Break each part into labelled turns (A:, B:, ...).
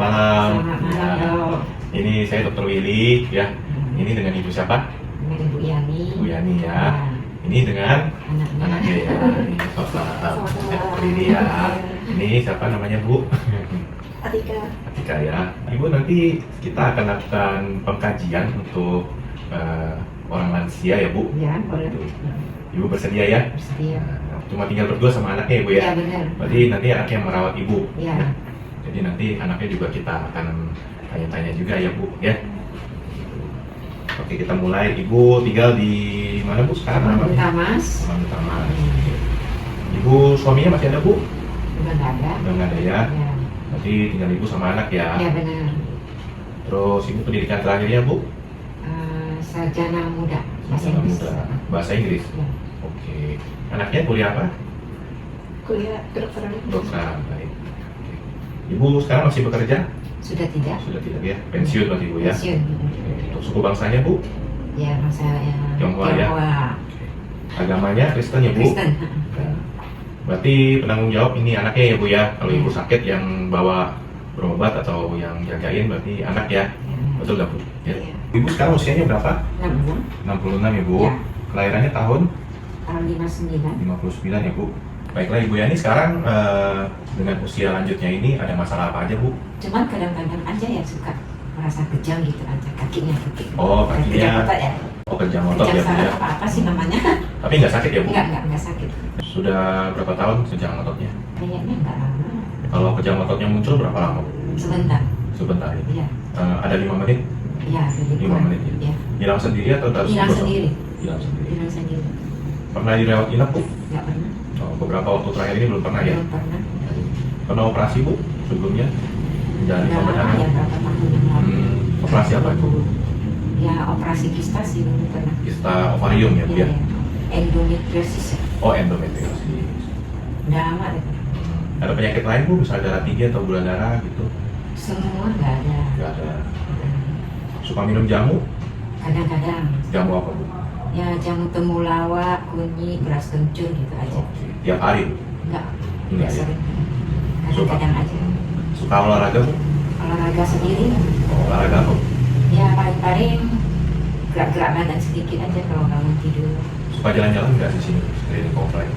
A: malam.
B: Selamat malam, Dok.
A: Ini saya Dr. Willy ya. Ini dengan Ibu siapa?
B: Dengan Ibu Yani.
A: Ibu Yani ya. Ini dengan anaknya ya. Ini Dr. Willy ya. Ini siapa namanya Bu? Atika ya. Ibu, nanti kita akan lakukan pengkajian untuk orang lansia ya Bu.
B: Ya, boleh.
A: Ibu bersedia ya?
B: Bersedia.
A: Cuma tinggal berdua sama anaknya ya Bu ya?
B: Ya, benar.
A: Berarti nanti anaknya yang merawat Ibu.
B: Ya.
A: Jadi nanti anaknya juga kita akan tanya-tanya juga ya Bu ya. Oke, kita mulai. Ibu tinggal di mana Bu sekarang?
B: Tamas.
A: Tamas. Ibu suaminya masih ada Bu?
B: Udah nggak ada.
A: Udah nggak ada ya.
B: Ya.
A: Berarti tinggal Ibu sama anak ya.
B: Ya, benar.
A: Terus Ibu pendidikan terakhirnya Bu?
B: Sarjana muda. Bahasa
A: Sarjana
B: Inggris.
A: muda. Bahasa Inggris.
B: Ya.
A: Oke. Anaknya kuliah apa?
B: Kuliah kedokteran.
A: Kedokteran. Baik. Oke. Ibu sekarang masih bekerja?
B: Sudah tidak.
A: Sudah tidak ya. Pensiun berarti Bu ya.
B: Pensiun.
A: Untuk suku bangsanya Bu?
B: Ya, masa ya.
A: Tionghoa ya. Agamanya Kristen ya Bu?
B: Kristen.
A: Nah, berarti penanggung jawab ini anaknya ya Bu ya. Kalau Ibu sakit yang bawa berobat atau yang jagain berarti anak ya. Betul nggak Bu? Ya.
B: Iya.
A: Ibu sekarang usianya berapa?
B: 66.
A: 66 ya Bu.
B: Ya.
A: Kelahirannya tahun
B: Tahun 59.
A: 59 ya Bu. Baiklah Ibu Yani, sekarang dengan usia lanjutnya ini ada masalah apa aja Bu?
B: Cuman kadang-kadang aja ya suka merasa kejang gitu aja kakinya gitu.
A: Oh, kakinya.
B: Kejang otot ya.
A: Oh, kejang otot ya Bu
B: Kejang
A: ya.
B: apa sih namanya?
A: Tapi nggak sakit ya Bu?
B: Enggak sakit.
A: Sudah berapa tahun kejang ototnya?
B: Kayaknya enggak lama.
A: Kalau kejang ototnya muncul berapa lama Bu?
B: Sebentar.
A: Sebentar ya.
B: Iya.
A: Ada 5 menit?
B: Iya,
A: 5 menit ya.
B: Iya.
A: Hilang sendiri atau harus
B: Hilang
A: digotong?
B: sendiri.
A: Hilang sendiri.
B: Hilang sendiri.
A: Pernah dirawat inap Bu?
B: Enggak pernah.
A: Oh, beberapa waktu terakhir ini belum pernah ya?
B: Belum pernah.
A: Pernah operasi Bu sebelumnya? Menjalani
B: Udah lama
A: pembedahan?
B: ya berapa tahun yang lalu.
A: Operasi apa Bu?
B: Ya operasi kista sih dulu pernah.
A: Kista ovarium ya Bu ya?
B: Iya. Endometriosis ya.
A: Oh, endometriosis.
B: Udah lama deh.
A: Ada penyakit lain Bu, misalnya darah tinggi atau gula darah gitu?
B: Semua enggak ada.
A: Nggak ada. Suka minum jamu?
B: Kadang-kadang.
A: Jamu apa Bu?
B: Ya jamu temulawak, kunyit, beras kencur gitu aja.
A: Oke. Tiap hari Bu?
B: Enggak.
A: Enggak ya?
B: Sering. Kadang-kadang aja.
A: Suka olahraga Bu?
B: Olahraga sendiri.
A: Oh, olahraga apa Bu?
B: Ya paling-paling gerak-gerak badan sedikit aja kalau bangun tidur.
A: Suka jalan-jalan nggak di sini? Sekeliling komplek?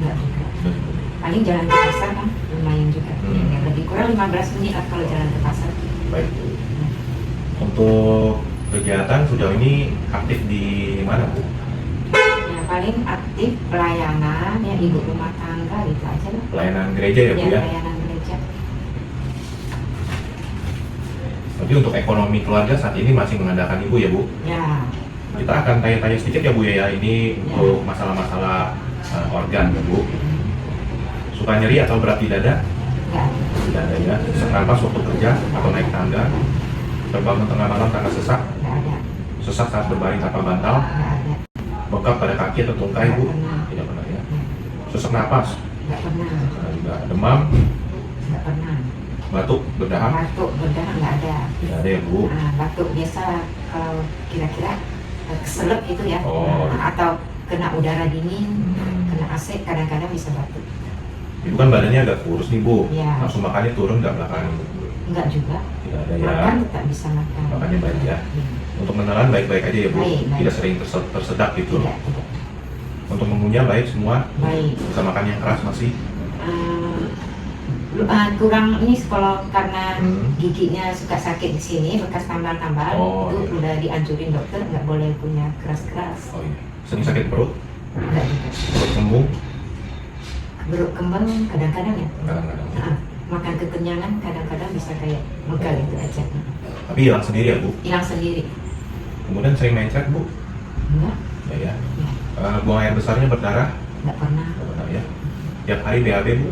B: Enggak juga.
A: Nggak juga.
B: Paling jalan ke pasar kan lumayan juga. Ya, lebih kurang 15 menit lah kalau jalan ke pasar.
A: Baik Bu. Untuk kegiatan sejauh ini aktif di mana Bu?
B: Ya paling aktif pelayanan ya ibu rumah tangga gitu aja lah.
A: Pelayanan gereja ya Bu ya?
B: Pelayanan gereja.
A: Tapi untuk ekonomi keluarga saat ini masih mengandalkan Ibu ya Bu?
B: Ya.
A: Kita akan tanya-tanya sedikit ya Bu ya, ini untuk masalah-masalah organ ya Bu. Suka nyeri atau berat di dada?
B: Enggak.
A: Tidak ada ya. Sesak nafas waktu kerja atau naik tangga? Terbangun tengah malam karena sesak?
B: Enggak ada.
A: Sesak saat berbaring tanpa bantal?
B: Enggak ada.
A: Bengkak pada kaki atau tungkai Bu?
B: Nggak pernah.
A: Tidak pernah ya. Sesak napas?
B: Enggak pernah.
A: Karena juga demam?
B: Enggak pernah.
A: Batuk, berdahak?
B: Batuk berdarah enggak ada.
A: Tidak ada ya Bu.
B: Nah, batuk biasa kalau kira-kira keselak gitu ya.
A: Oh.
B: Nah, atau kena udara dingin,
A: Hmm.
B: kena AC kadang-kadang bisa batuk.
A: Ibu kan badannya agak kurus nih Bu.
B: Ya.
A: Langsung makannya turun nggak belakangan?
B: Enggak juga.
A: Tidak ada ya.
B: Makan tetap bisa makan.
A: Makannya baik ya.
B: Ya.
A: Untuk menelan baik-baik aja ya Bu.
B: Baik, baik.
A: Tidak sering tersedak gitu.
B: Tidak, tidak.
A: Untuk mengunyah baik semua.
B: Baik.
A: Bisa makan yang keras masih.
B: Kurang ini kalau karena
A: Hmm.
B: giginya suka sakit di sini bekas tambal-tambal
A: Oh,
B: itu
A: iya.
B: udah dianjurin dokter nggak boleh punya keras-keras.
A: Oh iya. Sering sakit perut,
B: Enggak juga.
A: perut kembung,
B: Perut kembang kadang-kadang ya.
A: kadang-kadang.
B: Nah, makan kekenyangan kadang-kadang bisa kayak megal gitu aja.
A: Tapi hilang sendiri ya Bu.
B: Hilang sendiri.
A: Kemudian sering mencret Bu.
B: Enggak.
A: Ya ya.
B: Ya.
A: Buang air besarnya berdarah.
B: Enggak pernah.
A: Nggak pernah ya. Tiap hari BAB Bu.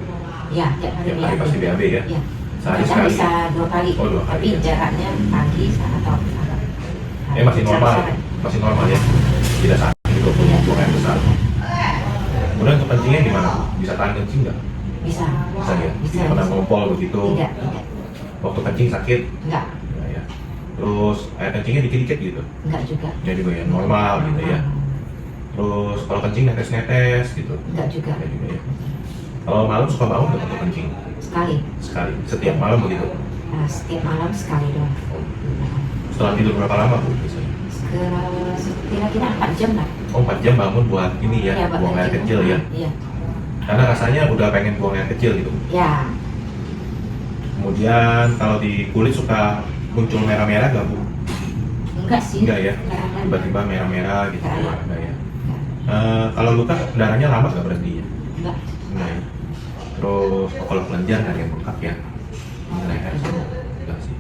B: Ya, tiap hari
A: Tiap hari
B: BAB.
A: pasti BAB ya.
B: Ya.
A: Sehari
B: Kadang
A: sekali.
B: bisa 2 kali.
A: Oh, 2 kali,
B: Tapi
A: ya.
B: jaraknya pagi atau
A: Masih normal.
B: sore.
A: Masih normal ya. Tidak sakit gitu Bu.
B: Tidak.
A: Buang air besar. Kemudian untuk kencingnya gimana Bu? Bisa tahan kencing nggak?
B: Bisa.
A: Bisa ya.
B: Bisa.
A: Tidak pernah ngompol begitu.
B: Tidak, tidak.
A: Waktu kencing sakit.
B: Enggak.
A: Ya, ya. Terus air kencingnya dikit-dikit gitu.
B: Enggak juga.
A: Ya juga ya, normal gitu ya. Terus kalau kencing netes-netes gitu.
B: Enggak juga.
A: Ya juga ya. Kalau malam suka bangun nggak untuk kencing?
B: Sekali.
A: Sekali, setiap malam begitu.
B: Setiap malam sekali doang.
A: Setelah tidur berapa lama Bu biasanya?
B: Kira-kira 4 jam lah.
A: Oh 4 jam bangun buat ini ya,
B: Buat
A: buang air
B: jemur.
A: kecil ya.
B: Iya.
A: Karena rasanya udah pengen buang air kecil gitu.
B: Ya,
A: Kemudian kalau di kulit suka muncul merah-merah nggak Bu?
B: enggak sih.
A: Enggak ya?
B: Enggak ada.
A: Tiba-tiba merah-merah gitu.
B: Nggak ada.
A: Enggak ya?
B: Enggak.
A: Kalau luka darahnya lambat nggak berhenti ya?
B: Enggak.
A: Enggak ya? Terus kalau kelenjar nggak ada yang bengkak ya? Ini leher enggak sih?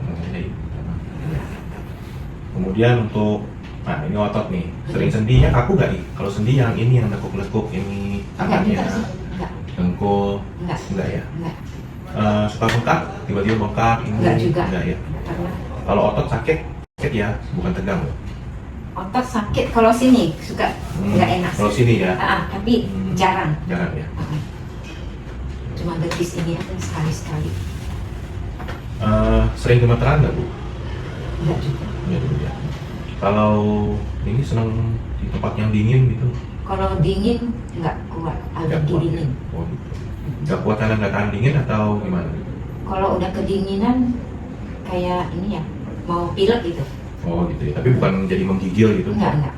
A: Oke. Kemudian untuk nah ini otot nih, sering sendinya kaku nggak nih? Kalau sendi yang ini yang lekuk-lekuk ini
B: Enggak juga
A: tangannya,
B: sih. Enggak.
A: dengkul,
B: Enggak.
A: enggak ya?
B: Enggak.
A: Suka bengkak, tiba-tiba bengkak ini
B: Enggak juga.
A: enggak ya?
B: Karena
A: Kalau otot sakit ya, bukan tegang loh.
B: otot sakit kalau sini suka enggak enak.
A: Kalau sini ya,
B: Tapi jarang.
A: jarang ya.
B: Cuma betis ini aja sekali-sekali.
A: Sering gemeteran nggak Bu?
B: Enggak juga.
A: Enggak dulu ya. Kalau ini senang di tempat yang dingin gitu?
B: Kalau dingin enggak kuat,
A: Nggak
B: alergi
A: kuat ya?
B: dingin.
A: Oh gitu. Nggak kuat karena nggak tahan dingin atau gimana?
B: Kalau udah kedinginan kayak ini ya, mau pilek gitu.
A: Oh gitu ya. Tapi bukan jadi menggigil gitu?
B: Enggak.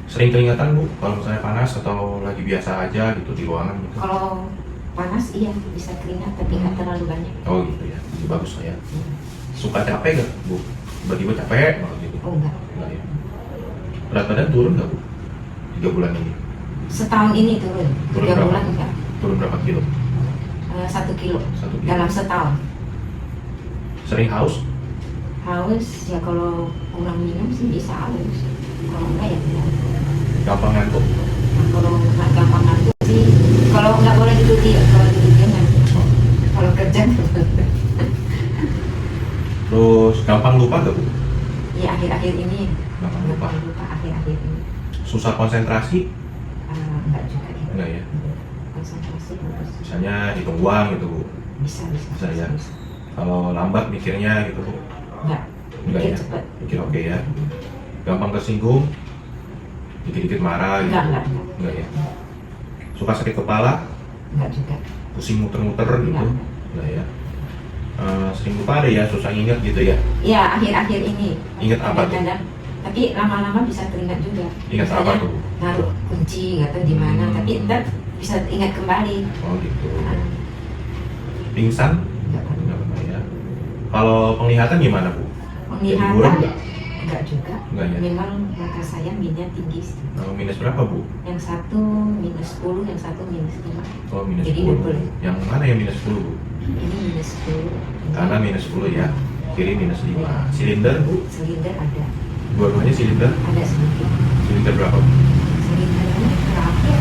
A: Sering keringatan Bu? Kalau misalnya panas atau lagi biasa aja gitu di ruangan gitu?
B: Kalau panas iya bisa keringat tapi nggak terlalu banyak.
A: Oh gitu ya. Jadi bagus lah ya. Suka capek nggak Bu? Tiba-tiba capek banget gitu?
B: Oh enggak.
A: Enggak ya. Berat badan turun nggak Bu? 3 bulan ini?
B: Setahun ini turun.
A: Turun
B: 3
A: berapa?
B: bulan enggak.
A: Turun berapa kilo?
B: 1 kilo
A: 1 kilo.
B: dalam setahun.
A: Sering haus?
B: Haus ya kalau kurang minum sih bisa haus. Kalau enggak ya tidak.
A: Gampang ngantuk?
B: Nah, kalau nggak gampang ngantuk sih, kalau nggak boleh duduk dia, kalau duduk dia ngantuk. Kalau kerja nggak boleh.
A: Terus gampang lupa nggak Bu?
B: Ya akhir-akhir ini
A: Gampang lupa.
B: lupa akhir-akhir ini.
A: Susah konsentrasi?
B: Enggak juga ya.
A: Enggak ya?
B: Konsentrasi bagus.
A: Misalnya hitung uang gitu Bu?
B: Bisa.
A: Bisa ya? Kalau lambat mikirnya gitu Bu?
B: Enggak.
A: Enggak ya?
B: Cepat.
A: Mikir oke ya? Gampang tersinggung? Dikit-dikit marah gitu?
B: Enggak.
A: Enggak ya? Suka sakit kepala?
B: Enggak juga.
A: Pusing muter-muter gitu?
B: Enggak.
A: Enggak ya? Sering lupa ada ya, susah ingat gitu ya?
B: Ya akhir-akhir ini.
A: Ingat apa tuh?
B: Kadang-kadang. Tapi lama-lama bisa teringat juga.
A: Ingat apa
B: Misalnya,
A: tuh?
B: naruh kunci nggak tahu di mana, tapi ntar bisa ingat kembali.
A: Oh gitu.
B: Ah,
A: Pingsan?
B: nggak pernah.
A: Enggak pernah ya? Kalau penglihatan gimana Bu? Jadi buram
B: Penglihatan
A: nggak?
B: enggak juga.
A: Enggak ya?
B: Memang mata saya minnya tinggi sih.
A: Minus berapa Bu?
B: Yang satu minus 10, yang satu minus 5.
A: Oh minus
B: Jadi
A: 10.
B: double.
A: Yang mana yang minus 10 Bu?
B: Ini minus 10.
A: Kanan minus 10 ya, kiri minus 5. Silinder Bu?
B: Silinder ada.
A: Dua-duanya silinder?
B: Ada sedikit.
A: Silinder berapa Bu?
B: Silindernya berapa?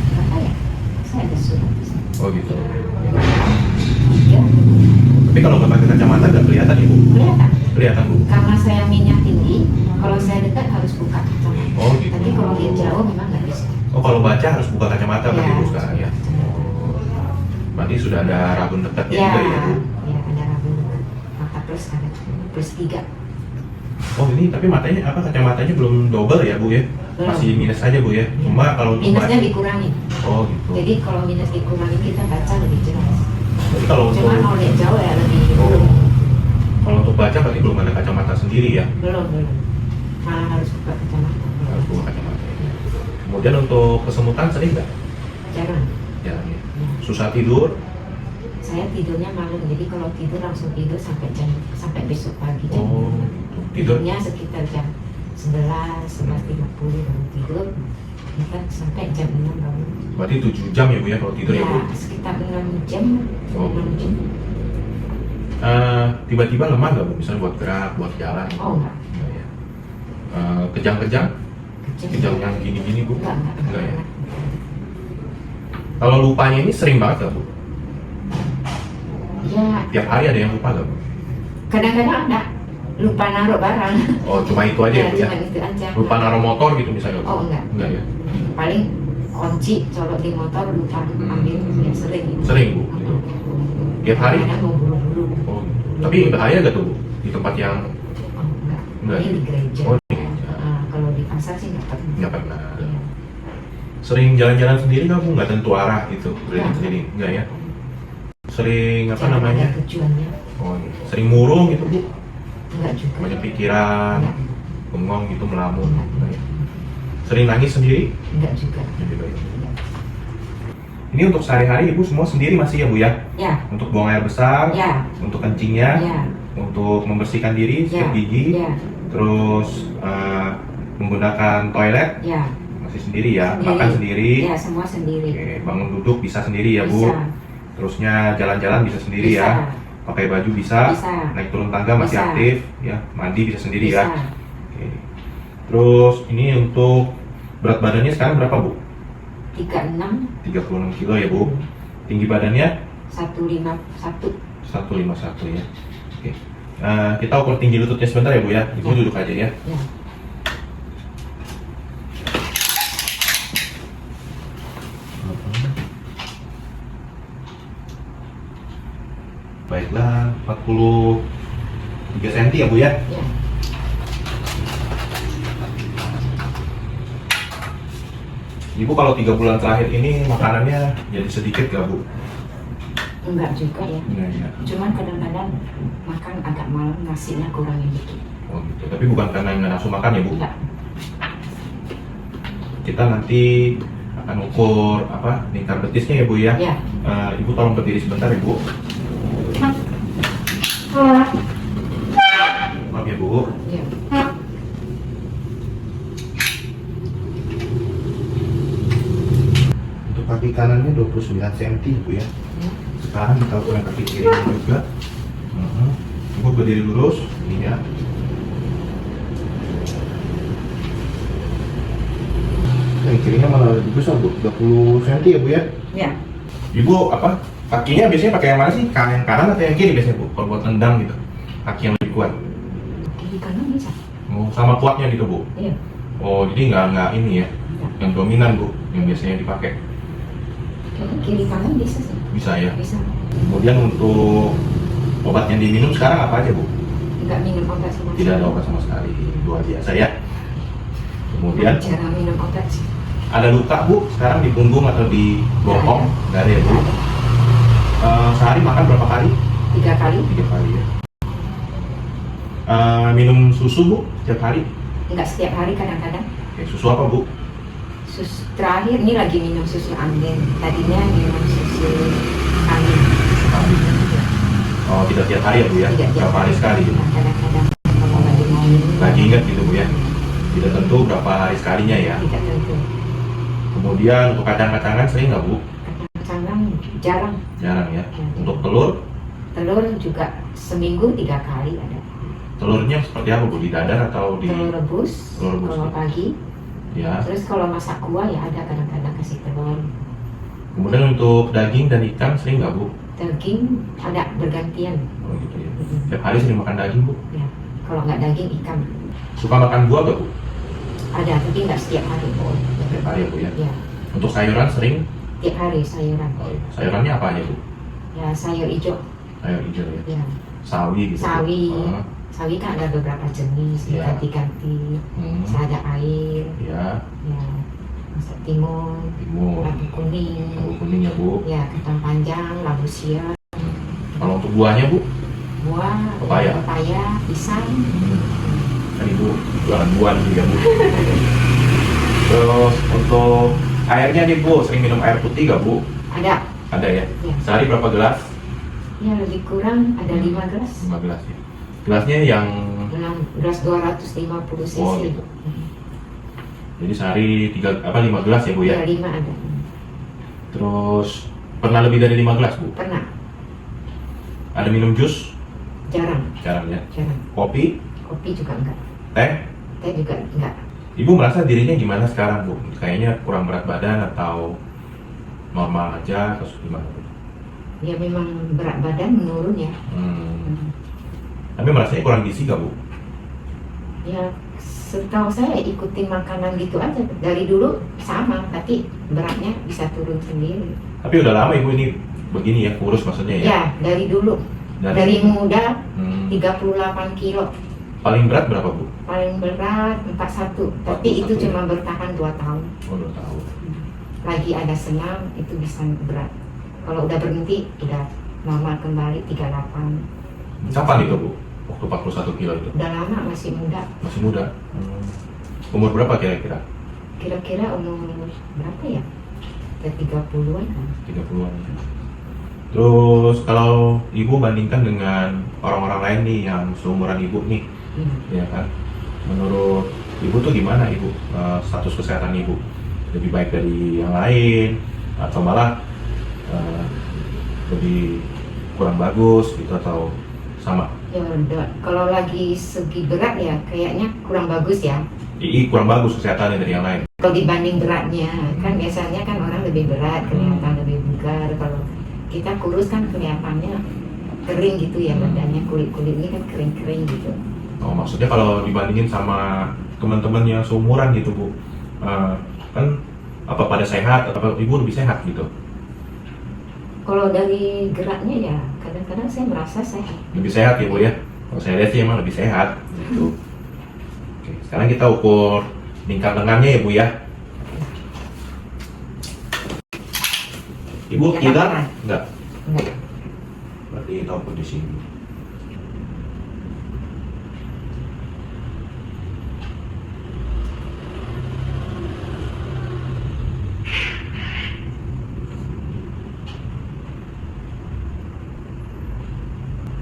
B: Berapa ya? Saya ada surat di sini.
A: Oh gitu.
B: Ya,
A: Tapi kalau nggak pakai kacamata nggak kelihatan ya Bu?
B: kelihatan.
A: Kelihatan Bu?
B: Karena saya minyak tinggi, kalau saya dekat harus buka kacamata.
A: Oh gitu.
B: Tapi kalau dia jauh memang nggak bisa.
A: Oh kalau baca harus buka kacamata berarti Bu sekarang ya?
B: Oh.
A: Berarti sudah ada rabun dekatnya
B: Ya,
A: juga ya Bu?
B: ya ada rabun dekat. Mata plus ada. Plus 3.
A: Oh ini tapi matanya apa kacamatanya belum double ya Bu ya?
B: Belum.
A: Masih minus aja Bu ya? Cuma kalau untuk
B: Minusnya
A: baca.
B: dikurangi.
A: Oh gitu.
B: Jadi kalau minus dikurangi kita baca lebih jelas.
A: Jadi kalau untuk
B: Cuma kalau lihat jauh ya lebih
A: Oh.
B: belum.
A: Kalau untuk baca berarti belum ada kacamata sendiri ya?
B: Belum. Malah harus buka kacamata.
A: Harus buka kacamata. Kemudian untuk kesemutan sering nggak?
B: Jarang.
A: Jarang ya. Susah tidur?
B: Saya tidurnya malam, jadi kalau tidur langsung tidur sampai besok pagi.
A: Oh, tidur?
B: Tidurnya sekitar jam 11, 11.50 baru tidur. Kita sampai jam 6 baru.
A: Berarti 7 jam ya Bu ya kalau tidur ya Bu?
B: Sekitar 6 jam.
A: Oh.
B: 6 jam.
A: Tiba-tiba lemah nggak Bu? Misalnya buat gerak, buat jalan?
B: Oh enggak.
A: Enggak ya. Kejang-kejang? Kejang yang gini-gini Bu?
B: Enggak.
A: Enggak ya. Kalau lupanya ini sering banget nggak Bu?
B: Ya,
A: Tiap hari ada yang lupa nggak Bu?
B: kadang-kadang ada lupa naruh barang.
A: Oh cuma itu aja ya Bu ya?
B: Cuma itu aja.
A: Lupa naruh motor gitu misalnya?
B: Oh enggak.
A: Enggak ya?
B: Paling kunci colok di motor lupa ambil, ya sering gitu.
A: Sering Bu? Gitu. Tiap hari?
B: Kadang mau buru-buru.
A: Oh, tapi bahaya nggak tuh Bu? Di tempat yang
B: Oh enggak.
A: Enggak.
B: Ini di gereja.
A: Oh, di gereja.
B: Kalau di pasar sih enggak pernah.
A: nggak pernah.
B: Iya.
A: Sering jalan-jalan sendiri nggak Bu? Nggak tentu arah gitu, berjalan
B: Nggak.
A: sendiri? Nggak ya? Sering apa
B: Jangan
A: namanya?
B: ada tujuannya.
A: Oh, iya. Sering murung gitu Bu?
B: Enggak juga.
A: Banyak pikiran,
B: Enggak.
A: bengong gitu, melamun.
B: Enggak.
A: Nggak ya? Sering nangis sendiri?
B: Enggak juga.
A: Gitu ya. Ini untuk sehari-hari Ibu semua sendiri masih ya Bu ya?
B: Ya,
A: Untuk buang air besar,
B: ya,
A: untuk kencingnya,
B: ya,
A: untuk membersihkan diri,
B: ya,
A: sikat gigi,
B: ya,
A: terus menggunakan toilet
B: ya.
A: masih sendiri ya, makan sendiri,
B: Ya, semua sendiri.
A: oke, bangun duduk bisa sendiri ya Bu,
B: Bisa.
A: terusnya jalan-jalan bisa sendiri
B: Bisa.
A: ya, pakai baju bisa,
B: Bisa.
A: naik turun tangga masih
B: Bisa.
A: aktif ya, mandi bisa sendiri
B: Bisa.
A: ya. Oke. Terus ini untuk berat badannya sekarang berapa Bu?
B: 36,
A: 36 kilo ya Bu. Tinggi badannya
B: 151.
A: 151 ya. Oke. Kita ukur tinggi lututnya sebentar ya Bu ya. Ibu
B: Ya.
A: duduk aja ya.
B: Ya.
A: Baiklah, 43 cm ya Bu ya.
B: Ya.
A: Ibu kalau 3 bulan terakhir ini makanannya jadi sedikit gak Bu?
B: Enggak juga ya.
A: Iya, iya.
B: Cuman kadang-kadang makan agak malam, nasinya kurangin dikit.
A: Oh gitu. Tapi bukan karena nggak nafsu makan ya Bu?
B: Enggak.
A: Kita nanti akan ukur apa lingkar betisnya ya Bu ya.
B: Ya.
A: Ibu tolong berdiri sebentar ya Bu. Maaf ya Bu.
B: Ya.
A: Untuk kaki kanannya 29 cm Bu ya. Sekarang kita ukur kaki kirinya juga. Ibu berdiri lurus, ini ya. Yang kirinya malah lebih besar Bu, 30 cm ya Bu ya.
B: Ya.
A: Ibu apa? Kakinya biasanya pakai yang mana sih? Yang kanan atau yang kiri biasanya Bu? Kalau buat tendang gitu. Kaki yang lebih kuat.
B: Kiri kanan bisa.
A: Oh, sama kuatnya gitu Bu.
B: Iya.
A: Oh, jadi nggak ini ya. Yang dominan Bu, yang biasanya dipakai.
B: Kiri kanan bisa sih.
A: Bisa ya.
B: Bisa.
A: Kemudian untuk obat yang diminum sekarang apa aja Bu?
B: Enggak minum obat sama sekali.
A: Tidak ada obat sama sekali. Luar biasa ya. Kemudian
B: Jarang minum obat sih.
A: ada luka Bu sekarang di punggung atau di bokong? Nggak ada ya Bu. Sehari makan berapa kali?
B: 3 kali.
A: 3 kali ya. Minum susu Bu setiap hari?
B: Enggak setiap hari, kadang-kadang.
A: Oke, susu apa Bu?
B: Susu terakhir ini lagi minum susu angin. Tadinya minum susu angin.
A: Susu kambing. Oh, tidak tiap hari ya Bu ya?
B: Tidak tiap
A: Berapa hari sekali? Bu?
B: Nah, kadang-kadang kalau lagi mau minum.
A: Lagi ingat gitu Bu ya? Tidak tentu berapa hari sekalinya ya.
B: Tidak tentu.
A: Kemudian untuk kacang-kacangan sering nggak Bu?
B: Kadang-kadang jarang.
A: Jarang ya. Untuk telur,
B: Telur juga seminggu 3 kali ada.
A: telurnya seperti apa Bu? Di dadar atau di?
B: Telur rebus,
A: Telur rebus,
B: kalau
A: ya.
B: pagi.
A: Ya.
B: Terus kalau masak kuah ya ada kadang-kadang kasih telur.
A: Kemudian untuk daging dan ikan sering nggak Bu?
B: Daging ada bergantian.
A: Oh gitu ya. Tiap hari sering makan daging Bu?
B: Ya. Kalau nggak daging, ikan.
A: Suka makan buah nggak Bu?
B: Ada, tapi nggak setiap hari.
A: Tiap hari ya Bu ya.
B: Ya,
A: Untuk sayuran sering?
B: tiap hari sayuran.
A: Oh, iya. Sayurannya apa aja Bu?
B: Ya, sayur hijau.
A: Sayur hijau ya.
B: Ya,
A: Sawi gitu. Bu?
B: sawi.
A: Ah,
B: Sawi kan ada beberapa jenis,
A: Ya.
B: ganti-ganti.
A: hmm,
B: Selada air,
A: ya.
B: ya, masak timun,
A: Timun.
B: labu kuning,
A: Labu kuning ya Bu.
B: ya, kentang panjang, labu siam,
A: Kalau untuk buahnya Bu?
B: buah,
A: Pepaya.
B: pisang.
A: Kan Ibu jualan buah juga ya Bu. Terus untuk airnya nih Bu, sering minum air putih nggak Bu?
B: Ada,
A: Ada ya?
B: ya.
A: Sehari berapa gelas?
B: Ya lebih kurang ada 5 gelas.
A: 5 gelas ya. Gelasnya yang
B: 6 gelas 250 cc.
A: Oh, gitu. jadi sehari 5 gelas ya Bu ya?
B: Ya, 5 ada.
A: Terus pernah lebih dari 5 gelas Bu?
B: Pernah,
A: Ada minum jus?
B: jarang,
A: Jarang ya.
B: jarang.
A: Kopi?
B: Kopi juga enggak.
A: Teh?
B: Teh juga enggak.
A: Ibu merasa dirinya gimana sekarang Bu? Kayaknya kurang berat badan atau normal aja atau gimana Bu?
B: Ya memang berat badan menurun ya.
A: Tapi merasanya kurang gizi gak Bu?
B: Ya setahu saya ikutin makanan gitu aja. Dari dulu sama, tapi beratnya bisa turun sendiri.
A: Tapi udah lama Ibu ini begini ya, kurus maksudnya ya?
B: Ya, dari dulu. Dari muda 38 kilo.
A: Paling berat berapa Bu?
B: Paling berat 41. Tapi itu
A: 41,
B: cuma bertahan 2 tahun.
A: Oh, 2 tahun.
B: lagi ada senam itu bisa berat. Kalau udah berhenti udah normal kembali 38.
A: Kapan itu Bu? Waktu 41 kilo itu?
B: Udah lama, masih muda.
A: Masih muda. Umur berapa kira-kira?
B: Kira-kira umur berapa ya? Ke 30-an kan?
A: 30-an. Terus kalau Ibu bandingkan dengan orang-orang lain nih yang seumuran Ibu nih, ya kan? Menurut Ibu tuh gimana Ibu status kesehatan Ibu? Lebih baik dari yang lain atau malah lebih kurang bagus gitu atau sama?
B: Ya kalau lagi segi berat ya kayaknya kurang bagus ya.
A: Kurang bagus kesehatannya dari yang lain.
B: Kalau dibanding beratnya kan biasanya kan orang lebih berat, kelihatan lebih bugar. Kalau kita kurus kan kelihatannya kering gitu ya badannya, kulit-kulitnya kan kering-kering gitu.
A: Oh, maksudnya kalau dibandingin sama teman-teman yang seumuran gitu Bu, kan apa pada sehat atau Ibu lebih sehat gitu?
B: Kalau dari geraknya ya kadang-kadang saya merasa sehat.
A: Lebih sehat ya Bu ya? Kalau saya lihat sih emang lebih sehat gitu. Oke, sekarang kita ukur tingkat lengannya ya Bu ya. Ibu
B: Ya,
A: kira?
B: kan?
A: Enggak.
B: Enggak.
A: Berarti kita ukur di sini.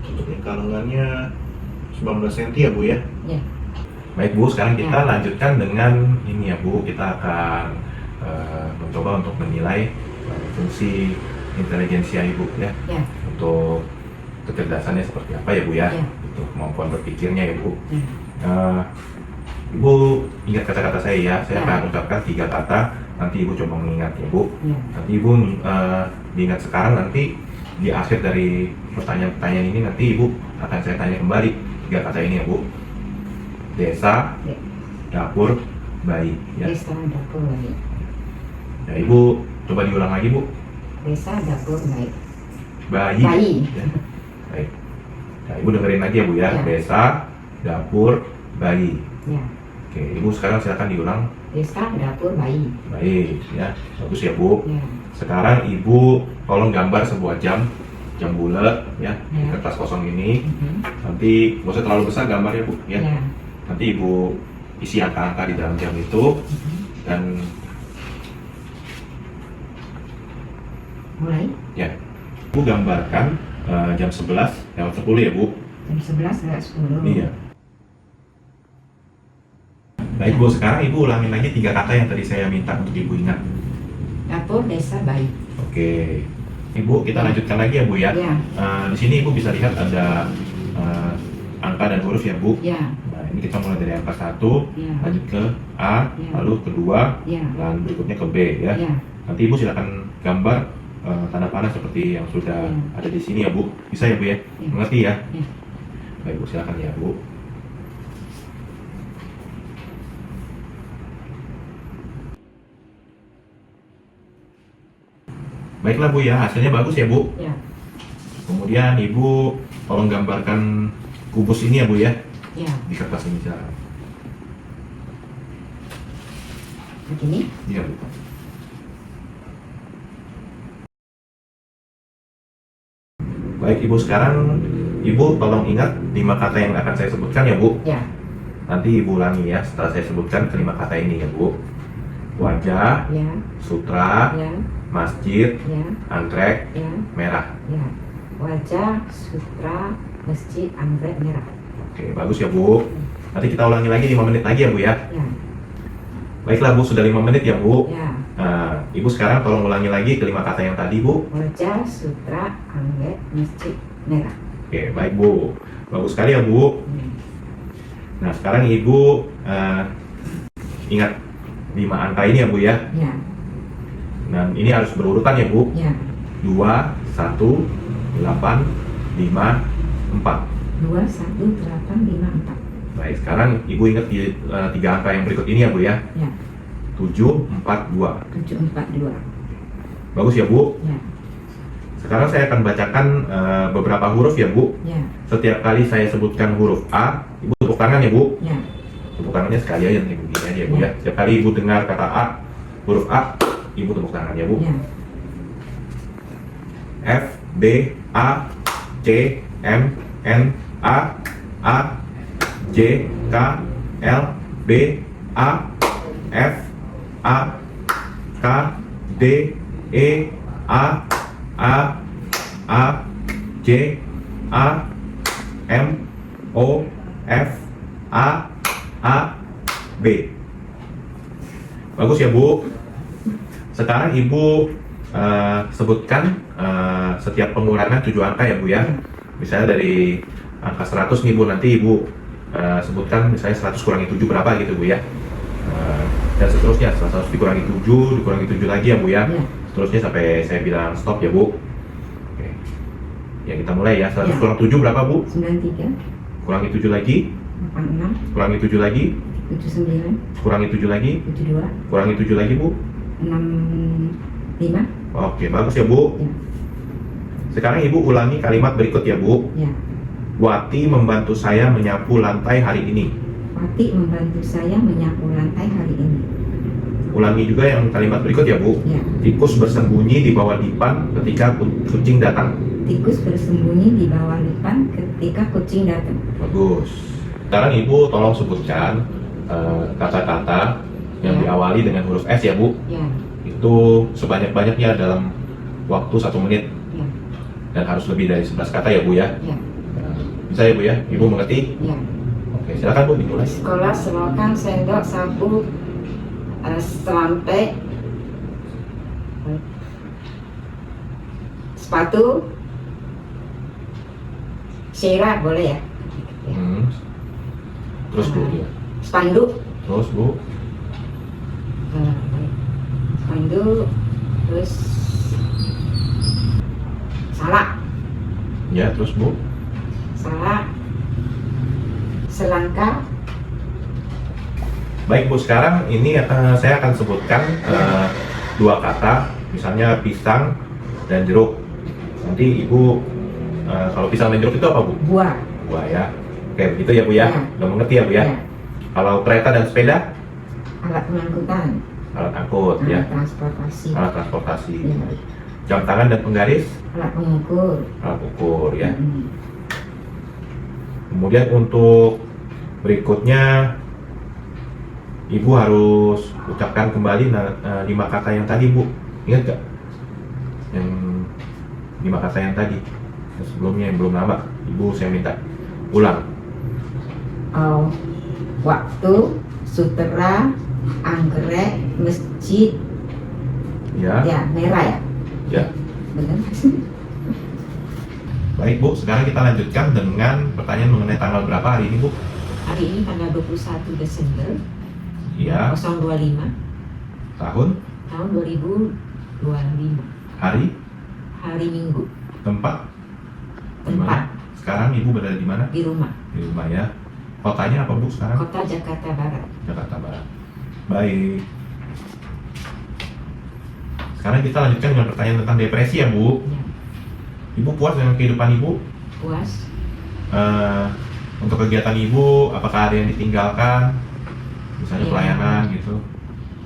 A: Untuk tingkat lengannya 19 cm ya Bu ya?
B: Ya.
A: Baik Bu, sekarang kita
B: Ya.
A: lanjutkan dengan ini ya Bu. Kita akan mencoba untuk menilai fungsi intelijensia Ibu ya.
B: Ya.
A: Untuk kecerdasannya seperti apa ya Bu ya.
B: Ya.
A: Untuk kemampuan berpikirnya ya Bu.
B: Ya.
A: Ibu ingat kata-kata saya ya. Saya
B: Ya.
A: akan ucapkan 3 kata. Nanti Ibu coba mengingat ya Bu.
B: Ya.
A: Nanti Ibu diingat sekarang, nanti di akhir dari pertanyaan-pertanyaan ini nanti Ibu akan saya tanya kembali 3 kata ini ya Bu. Desa,
B: Ya.
A: dapur, bayi ya.
B: Desa, dapur, bayi.
A: Ya, Ibu coba diulang lagi Bu.
B: Desa, dapur, bayi.
A: Bayi.
B: Bayi.
A: Ya. Baik. Nah, Ibu dengerin lagi ya Bu ya.
B: Ya.
A: Desa, dapur, bayi.
B: Ya.
A: Oke, Ibu sekarang silakan diulang.
B: Desa, dapur, bayi.
A: Baik ya. Bagus ya Bu.
B: Ya.
A: Sekarang Ibu tolong gambar sebuah jam bulat ya, di
B: Ya.
A: kertas kosong ini.
B: Mhm.
A: Nanti nggak usah terlalu besar gambarnya Bu ya.
B: Ya.
A: Nanti Ibu isi angka-angka di dalam jam itu
B: Mhm.
A: dan
B: Mulai
A: ya, Ibu gambarkan jam 11 lewat 10 ya Bu.
B: jam 11 lewat 10.
A: Iya. Baik Bu, sekarang Ibu ulangin lagi 3 kata yang tadi saya minta untuk Ibu ingat.
B: Dapur, desa, bayi.
A: Oke. Ibu, kita lanjutkan lagi ya Bu ya.
B: Ya.
A: Di sini Ibu bisa lihat ada angka dan huruf ya Bu.
B: Ya.
A: Nah, ini kita mulai dari angka 1,
B: Ya.
A: lanjut ke A,
B: Ya.
A: lalu kedua,
B: Ya.
A: dan berikutnya ke B ya.
B: Ya.
A: Nanti Ibu silakan gambar tanda panah seperti yang sudah
B: Ya.
A: ada di sini ya Bu. Bisa ya Bu ya?
B: Ya.
A: Mengerti ya?
B: Ya.
A: Baik Bu, silakan ya Bu. Baiklah Bu ya, hasilnya bagus ya Bu.
B: Ya.
A: Kemudian Ibu tolong gambarkan kubus ini ya Bu ya,
B: Ya.
A: di kertas ini silakan.
B: Begini.
A: Iya Bu. Baik Ibu, sekarang Ibu tolong ingat 5 kata yang akan saya sebutkan ya Bu.
B: Ya.
A: Nanti Ibu ulangi ya setelah saya sebutkan kelima kata ini ya Bu. Wajah,
B: Ya.
A: sutra,
B: Ya.
A: masjid,
B: Ya.
A: anggrek,
B: Ya.
A: merah.
B: Ya. Wajah, sutra, masjid, anggrek, merah.
A: Oke, bagus ya Bu. Nanti kita ulangi lagi 5 menit lagi ya Bu ya.
B: Ya.
A: Baiklah Bu, sudah 5 menit ya Bu.
B: Ya.
A: Nah, Ibu sekarang tolong ulangi lagi kelima kata yang tadi Bu.
B: Wajah, sutra, anggrek, masjid, merah.
A: Oke, baik Bu. Bagus sekali ya Bu.
B: Hmm.
A: Nah, sekarang Ibu ingat 5 angka ini ya Bu ya.
B: Ya.
A: Dan ini harus berurutan ya Bu.
B: Ya.
A: 2, 1, 8, 5, 4.
B: 2, 1, 8, 5, 4.
A: Baik, sekarang Ibu ingat di 3 angka yang berikut ini ya Bu ya.
B: Ya.
A: 7, 4, 2.
B: 7, 4, 2.
A: Bagus ya Bu.
B: Ya.
A: Sekarang saya akan bacakan beberapa huruf ya Bu.
B: Ya.
A: Setiap kali saya sebutkan huruf A, Ibu tepuk tangan ya Bu.
B: Ya.
A: Tepuk tangannya sekali aja nih begini aja ya Bu ya. Setiap kali Ibu dengar kata A, huruf A, Ibu tepuk tangan ya Bu.
B: Ya.
A: F B A C M N A J K L B A F A K D E A J A M O F A B. Bagus ya Bu. Sekarang Ibu sebutkan setiap pengurangan 7 angka ya Bu ya. Misalnya dari angka 100 nih Bu, nanti Ibu sebutkan misalnya 100 kurangi 7 berapa gitu Bu ya. Dan seterusnya, 100 dikurangi 7, dikurangi 7 lagi ya Bu ya. Seterusnya sampai saya bilang stop ya Bu. Oke. Ya kita mulai ya. 100 kurang 7 berapa Bu?
B: 93,
A: Kurangi 7 lagi,
B: 86,
A: kurangi 7 lagi,
B: 79,
A: kurangi 7 lagi,
B: 72,
A: kurangi 7 lagi Bu.
B: 65.
A: Oke, bagus ya Bu.
B: Ya.
A: Sekarang Ibu ulangi kalimat berikut ya Bu.
B: Ya.
A: Wati membantu saya menyapu lantai hari ini.
B: Wati membantu saya menyapu lantai hari ini.
A: Ulangi juga yang kalimat berikut ya Bu.
B: Ya.
A: Tikus bersembunyi di bawah dipan ketika kucing datang.
B: Tikus bersembunyi di bawah lipan ketika kucing datang.
A: Bagus. Sekarang Ibu tolong sebutkan kata-kata yang
B: Ya.
A: diawali dengan huruf S ya Bu.
B: Ya.
A: Itu sebanyak-banyaknya dalam waktu 1 menit.
B: Ya.
A: Dan harus lebih dari 11 kata ya Bu ya.
B: Ya.
A: Bisa ya Bu ya? Ibu mengerti?
B: Ya.
A: Oke, silakan Bu dimulai.
B: Sekolah, selokan, sendok, sapu, selampe, sepatu, sirah boleh ya.
A: Hmm. Terus Bu ya.
B: Spanduk,
A: Terus Bu.
B: spanduk, terus salak,
A: Ya, terus Bu.
B: salak, selangkah.
A: Baik Bu, sekarang ini saya akan sebutkan 2 kata, misalnya pisang dan jeruk. Nanti Ibu kalau pisang dan jeruk itu apa Bu?
B: Buah.
A: Buah ya. Oke, begitu ya Bu ya.
B: Ya.
A: Udah mengerti ya Bu ya.
B: Ya.
A: Kalau kereta dan sepeda,
B: Alat pengangkutan,
A: alat angkut ya.
B: alat transportasi.
A: Alat transportasi.
B: Ya.
A: Jam tangan dan penggaris,
B: Alat pengukur.
A: alat ukur ya.
B: Mm.
A: Kemudian untuk berikutnya Ibu harus ucapkan kembali 5 kata yang tadi Bu. Ingat gak? Yang 5 kata yang tadi. Yang sebelumnya yang belum lama. Ibu saya minta ulang.
B: Oh, waktu, sutera, anggrek, masjid,
A: Ya.
B: ya merah ya,
A: Ya.
B: benar.
A: Baik Bu, sekarang kita lanjutkan dengan pertanyaan mengenai tanggal berapa hari ini Bu?
B: Hari ini tanggal 21 Desember
A: Iya.
B: 025
A: Tahun,
B: tahun 2025.
A: hari,
B: Hari Minggu.
A: tempat.
B: Tempat
A: Sekarang Ibu berada di mana?
B: di rumah.
A: Di rumah ya. Kotanya apa Bu sekarang?
B: Kota Jakarta Barat.
A: Jakarta Barat. Baik. Sekarang kita lanjutkan dengan pertanyaan tentang depresi ya Bu.
B: Ya.
A: Ibu puas dengan kehidupan Ibu?
B: Puas.
A: Untuk kegiatan Ibu, apakah ada yang ditinggalkan? Misalnya
B: Ya.
A: pelayanan gitu.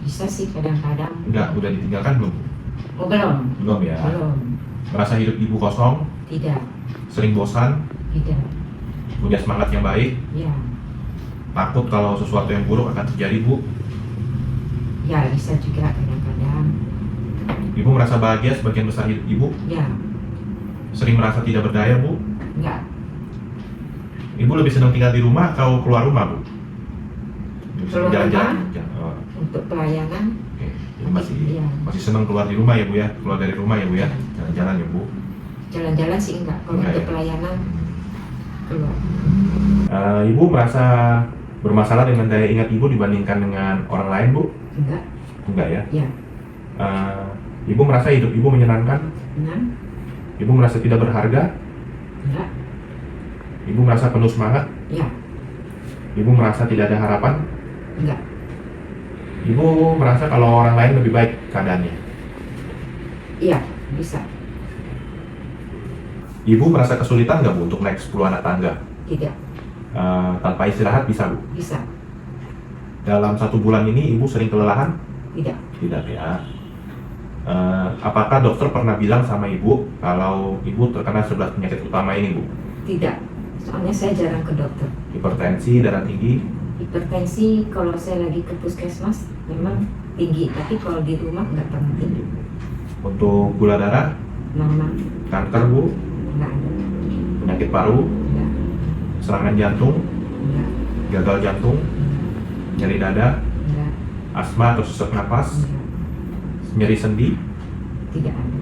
B: Bisa sih kadang-kadang.
A: Udah ditinggalkan belum?
B: Oh, belum.
A: Belum ya.
B: Belum.
A: Merasa hidup Ibu kosong,
B: Tidak.
A: sering bosan,
B: Tidak.
A: punya semangat yang baik,
B: Ya.
A: takut kalau sesuatu yang buruk akan terjadi Bu.
B: Ya bisa juga kadang-kadang.
A: Ibu merasa bahagia sebagian besar hidup Ibu,
B: Ya.
A: sering merasa tidak berdaya Bu.
B: Enggak.
A: Ibu lebih senang tinggal di rumah atau keluar rumah Bu?
B: Keluar
A: Jalan-jalan. Oh,
B: Untuk pelayanan.
A: oke. Jadi
B: Iya.
A: masih senang keluar di rumah ya Bu ya, keluar dari rumah ya Bu ya, jalan-jalan ya Bu.
B: Jalan-jalan sih enggak. Kalau
A: Enggak
B: untuk
A: ya?
B: pelayanan keluar.
A: Ibu merasa bermasalah dengan daya ingat Ibu dibandingkan dengan orang lain Bu?
B: Enggak.
A: Enggak ya.
B: Ya.
A: Ibu merasa hidup Ibu menyenangkan?
B: Benar.
A: Ibu merasa tidak berharga?
B: Enggak.
A: Ibu merasa penuh semangat?
B: Ya.
A: Ibu merasa tidak ada harapan?
B: Enggak.
A: Ibu merasa kalau orang lain lebih baik keadaannya?
B: Iya. Bisa.
A: Ibu merasa kesulitan nggak Bu untuk naik 10 anak tangga?
B: Tidak.
A: Tanpa istirahat bisa Bu?
B: Bisa.
A: Dalam 1 bulan ini Ibu sering kelelahan?
B: Tidak.
A: Tidak ya. Apakah dokter pernah bilang sama ibu kalau ibu terkena 11 penyakit utama ini, Bu?
B: Tidak, soalnya saya jarang ke dokter.
A: Hipertensi, darah tinggi,
B: Hipertensi kalau saya lagi ke puskesmas memang tinggi, tapi kalau di rumah nggak pernah tinggi.
A: untuk gula darah,
B: Normal,
A: kanker, Bu,
B: nggak ada,
A: penyakit paru,
B: nggak,
A: serangan jantung,
B: nggak,
A: gagal jantung, nyeri dada,
B: nggak,
A: asma atau sesak napas,
B: nggak,
A: nyeri sendi,
B: tidak ada,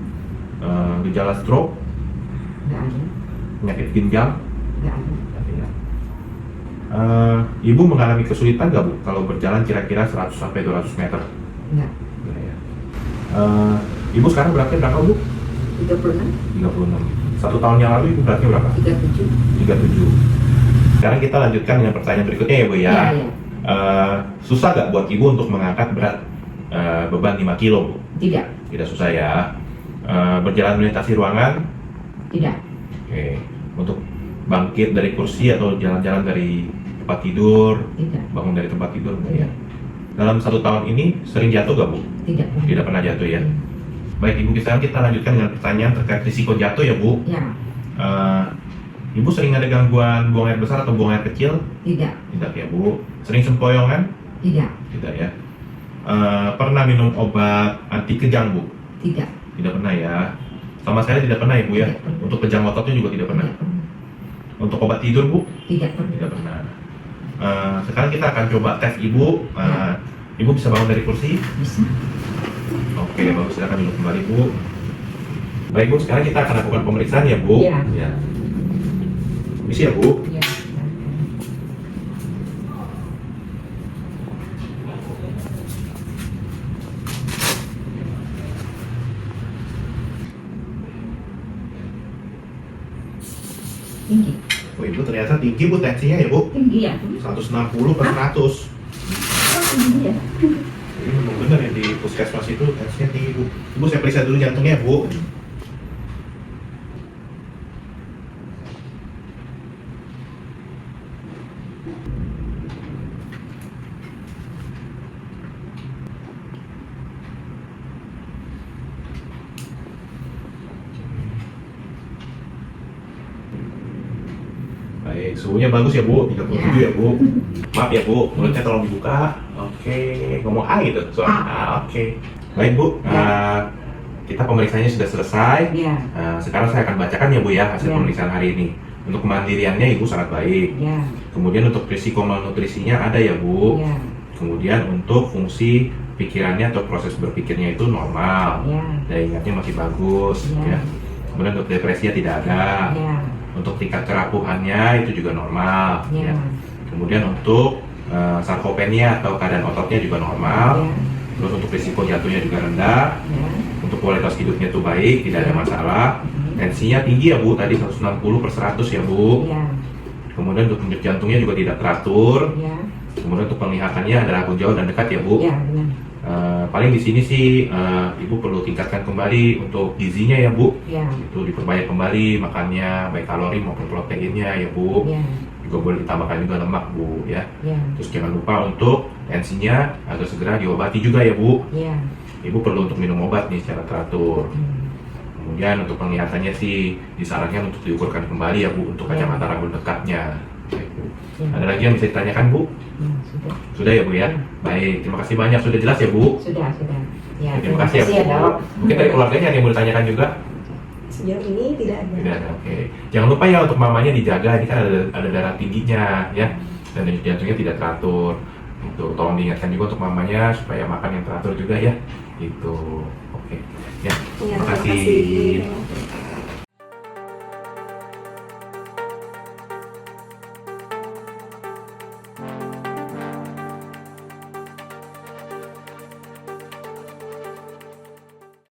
A: gejala stroke,
B: nggak ada,
A: penyakit ginjal.
B: nggak ada.
A: Ibu mengalami kesulitan nggak, Bu, kalau berjalan kira-kira 100 sampai 200 meter?
B: Nggak.
A: Nggak, ya. Ibu sekarang beratnya berapa, Bu?
B: 36,
A: 36. 1 tahun yang lalu ibu beratnya berapa?
B: 37.
A: 37. Sekarang kita lanjutkan dengan pertanyaan berikutnya ya, Bu, ya.
B: Iya.
A: Susah nggak buat ibu untuk mengangkat berat beban 5 kilo, Bu?
B: Tidak,
A: Tidak susah ya. Berjalan melintasi ruangan,
B: tidak,
A: oke. Untuk bangkit dari kursi atau jalan-jalan dari tempat tidur,
B: tidak,
A: bangun dari tempat tidur, enggak ya? Dalam 1 tahun ini sering jatuh nggak, Bu?
B: tidak.
A: Tidak pernah jatuh ya. Baik Ibu, sekarang kita lanjutkan dengan pertanyaan terkait risiko jatuh ya, Bu.
B: Ya,
A: Ibu sering ada gangguan buang air besar atau buang air kecil?
B: tidak,
A: Tidak ya, Bu. Sering sempoyongan?
B: tidak,
A: Tidak ya. Pernah minum obat anti kejang, Bu?
B: tidak,
A: Tidak pernah ya. Sama sekali tidak pernah ya, Bu ya.
B: Tidak pernah.
A: Untuk kejang ototnya juga tidak pernah.
B: tidak pernah,
A: Untuk obat tidur, Bu?
B: tidak pernah.
A: Tidak pernah. Sekarang kita akan coba tes Ibu. Ibu bisa bangun dari kursi?
B: Bisa?
A: Oke, bagus. Silakan duduk kembali, Bu. Baik, Bu. Sekarang kita akan lakukan pemeriksaan ya, Bu.
B: Iya.
A: Ya. Bisa ya, Bu?
B: Ya. Tinggi,
A: Oh, Ibu ternyata tinggi, Bu, tensinya ya, Bu.
B: tinggi ya?
A: 160 per 100.
B: Oh, tinggi ya?
A: Ini memang benar ya, di puskesmas itu tensinya tinggi, Bu. Ibu, saya periksa dulu jantungnya, Bu. Baik, suhunya bagus ya, Bu. 37 ya, Bu. Maaf ya, Bu, mulutnya tolong dibuka. Oke, ngomong A gitu soalnya. Oke. Baik, Bu. Kita pemeriksaannya sudah selesai.
B: Ya,
A: Sekarang saya akan bacakan ya, Bu, ya, hasil
B: Ya.
A: pemeriksaan hari ini. Untuk kemandiriannya Ibu sangat baik.
B: ya,
A: Kemudian untuk risiko malnutrisinya ada ya, Bu.
B: ya,
A: Kemudian untuk fungsi pikirannya atau proses berpikirnya itu normal.
B: ya,
A: Daya ingatnya masih bagus,
B: Ya.
A: ya. Kemudian untuk depresinya tidak ada.
B: ya,
A: Untuk tingkat kerapuhannya itu juga normal,
B: ya,
A: ya. Kemudian untuk sarkopenia atau keadaan ototnya juga normal.
B: ya,
A: Terus untuk risiko jatuhnya juga rendah.
B: ya,
A: Untuk kualitas hidupnya itu baik, tidak ada masalah. Tensinya tinggi ya, Bu, tadi 160 per 100 ya, Bu.
B: ya,
A: Kemudian untuk denyut jantungnya juga tidak teratur.
B: ya,
A: Kemudian untuk penglihatannya adalah jauh dan dekat ya, Bu.
B: ya, benar.
A: Paling di sini sih Ibu perlu tingkatkan kembali untuk gizinya ya, Bu.
B: Ya,
A: Itu diperbanyak kembali makannya, baik kalori maupun proteinnya ya, Bu.
B: ya,
A: Juga boleh ditambahkan juga lemak, Bu, ya.
B: ya,
A: Terus jangan lupa untuk tensinya agar segera diobati juga ya, Bu.
B: ya.
A: Ibu perlu untuk minum obat nih secara teratur.
B: Hmm.
A: Kemudian untuk penglihatannya sih disarankan untuk diukurkan kembali ya, Bu, untuk
B: Ya.
A: kacamata rambut dekatnya. Baik, Bu.
B: Ya.
A: Ada lagi yang bisa ditanyakan, Bu?
B: Sudah.
A: Sudah ya, Bu, ya? Baik, terima kasih banyak. Sudah jelas ya, Bu?
B: Sudah, sudah. Ya,
A: Terima kasih ya, Bu.
B: Dok.
A: Mungkin dari keluarganya ada yang mau ditanyakan juga?
C: Sejauh ini tidak ada.
A: Tidak ada, oke. Jangan lupa ya untuk mamanya dijaga, ini kan ada darah tingginya ya, dan denyut jantungnya tidak teratur. Itu tolong diingatkan juga untuk mamanya supaya makan yang teratur juga ya. Itu, oke. Ya,
C: Ya,
A: terima
C: terima
A: kasih.
C: kasih.